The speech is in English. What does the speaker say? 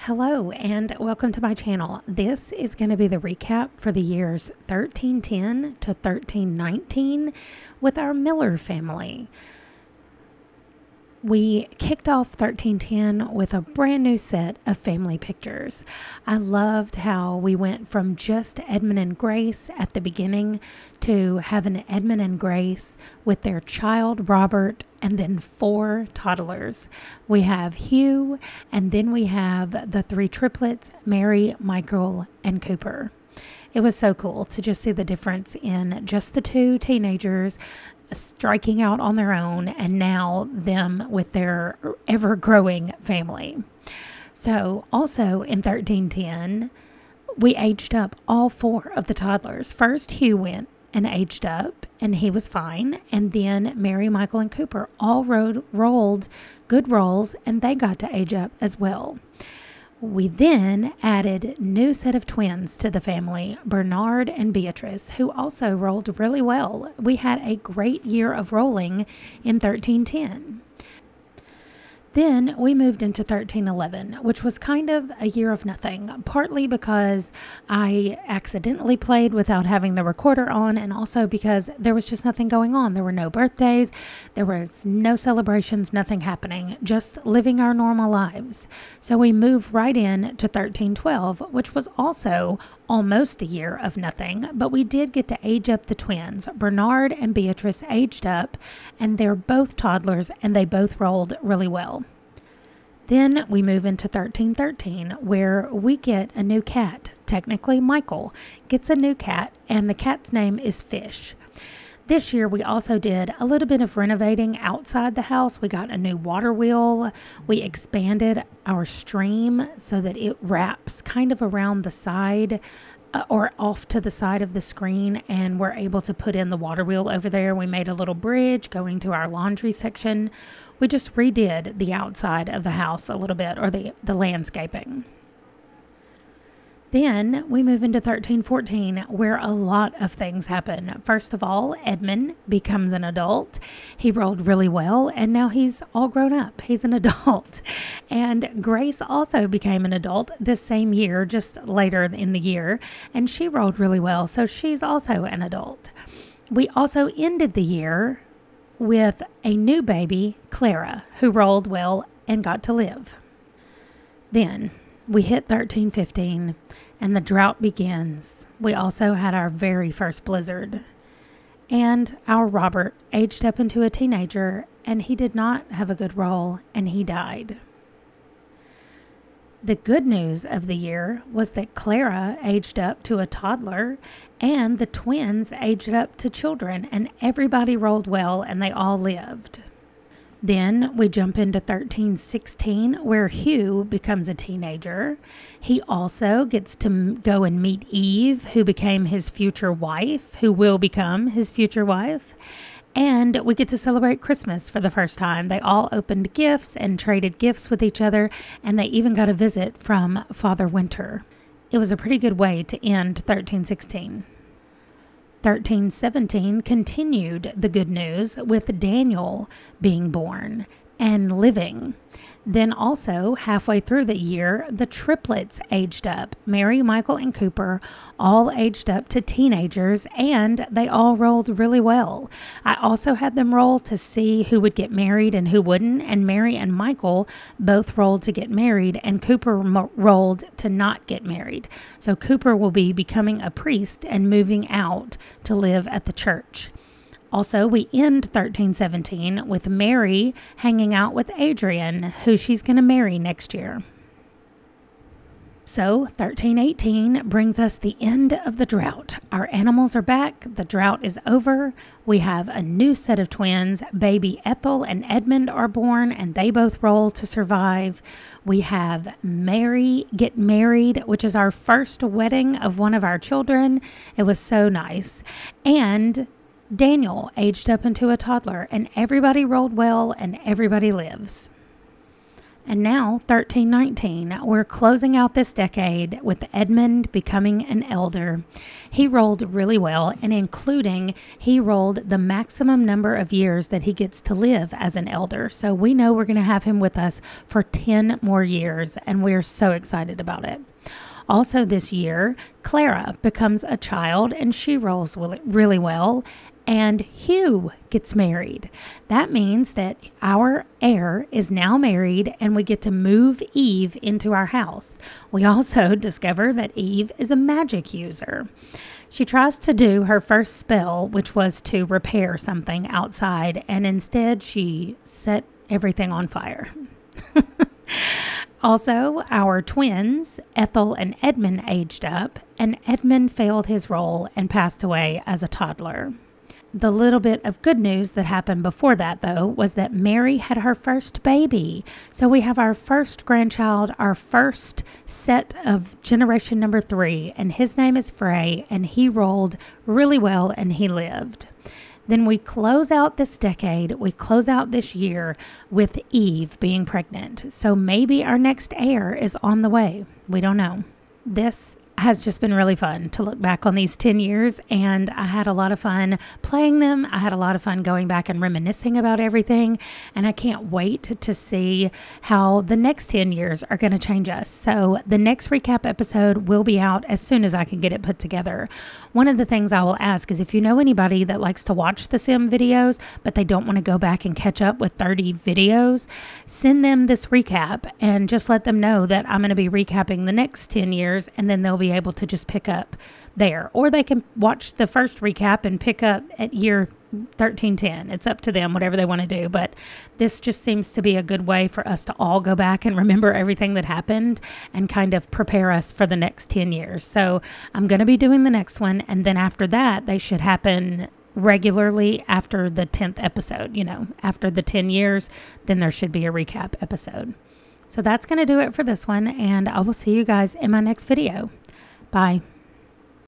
Hello and welcome to my channel. This is going to be the recap for the years 1310 to 1319 with our Miller family. We kicked off 1310 with a brand new set of family pictures. I loved how we went from just Edmund and Grace at the beginning to having Edmund and Grace with their child Robert and then 4 toddlers. We have Hugh, and then we have the 3 triplets, Mary, Michael, and Cooper. It was so cool to just see the difference in just the 2 teenagers striking out on their own, and now them with their ever-growing family. So also in 1310, we aged up all 4 of the toddlers. First, Hugh went and aged up, and he was fine. And then Mary, Michael, and Cooper all rolled good roles, and they got to age up as well. We then added new set of twins to the family, Bernard and Beatrice, who also rolled really well. We had a great year of rolling in 1310. Then we moved into 1311, which was kind of a year of nothing, partly because I accidentally played without having the recorder on, and also because there was just nothing going on. There were no birthdays, there was no celebrations, nothing happening, just living our normal lives. So we moved right in to 1312, which was also almost a year of nothing, but we did get to age up the twins. Bernard and Beatrice aged up, and they're both toddlers, and they both rolled really well. Then we move into 1313, where we get a new cat. Technically, Michael gets a new cat, and the cat's name is Fish. This year, we also did a little bit of renovating outside the house. We got a new water wheel. We expanded our stream so that it wraps kind of around the side or off to the side of the screen, and we're able to put in the water wheel over there. We made a little bridge going to our laundry section. We just redid the outside of the house a little bit, or the landscaping. Then we move into 1314, where a lot of things happen. First of all, Edmund becomes an adult. He rolled really well, and now he's all grown up. He's an adult. And Grace also became an adult this same year, just later in the year, and she rolled really well, so she's also an adult. We also ended the year with a new baby, Clara, who rolled well and got to live. Then we hit 1315, and the drought begins. We also had our very first blizzard. And our Robert aged up into a teenager, and he did not have a good roll, and he died. The good news of the year was that Clara aged up to a toddler, and the twins aged up to children, and everybody rolled well, and they all lived. Then we jump into 1316, where Hugh becomes a teenager. He also gets to go and meet Eve, who became his future wife, who will become his future wife. And we get to celebrate Christmas for the first time. They all opened gifts and traded gifts with each other, and they even got a visit from Father Winter. It was a pretty good way to end 1316. 1317 continued the good news with Daniel being born and living. Then also, halfway through the year, the triplets aged up. Mary, Michael, and Cooper all aged up to teenagers, and they all rolled really well. I also had them roll to see who would get married and who wouldn't, and Mary and Michael both rolled to get married, and Cooper rolled to not get married. So Cooper will be becoming a priest and moving out to live at the church. Also, we end 1317 with Mary hanging out with Adrian, who she's going to marry next year. So 1318 brings us the end of the drought. Our animals are back. The drought is over. We have a new set of twins. Baby Ethel and Edmund are born, and they both roll to survive. We have Mary get married, which is our first wedding of one of our children. It was so nice. And Daniel aged up into a toddler, and everybody rolled well, and everybody lives. And now, 1319, we're closing out this decade with Edmund becoming an elder. He rolled really well, and including he rolled the maximum number of years that he gets to live as an elder. So we know we're going to have him with us for 10 more years, and we're so excited about it. Also this year, Clara becomes a child, and she rolls really well. And Hugh gets married. That means that our heir is now married and we get to move Eve into our house. We also discover that Eve is a magic user. She tries to do her first spell, which was to repair something outside, and instead she set everything on fire. Also, our twins, Ethel and Edmund, aged up, and Edmund failed his role and passed away as a toddler. The little bit of good news that happened before that, though, was that Mary had her first baby. So we have our first grandchild, our first set of generation number 3, and his name is Frey, and he rolled really well and he lived. Then we close out this decade, we close out this year with Eve being pregnant. So maybe our next heir is on the way. We don't know. This has just been really fun to look back on these 10 years, and I had a lot of fun playing them. I had a lot of fun going back and reminiscing about everything, and I can't wait to see how the next 10 years are going to change us. So the next recap episode will be out as soon as I can get it put together. One of the things I will ask is if you know anybody that likes to watch the sim videos, but they don't want to go back and catch up with 30 videos, send them this recap and just let them know that I'm going to be recapping the next 10 years, and then they'll be able to just pick up there, or they can watch the first recap and pick up at year 1310. It's up to them, whatever they want to do, but this just seems to be a good way for us to all go back and remember everything that happened and kind of prepare us for the next 10 years. So I'm going to be doing the next one, and then after that they should happen regularly after the 10th episode. After the 10 years, then there should be a recap episode. So that's going to do it for this one, and I will see you guys in my next video. Bye.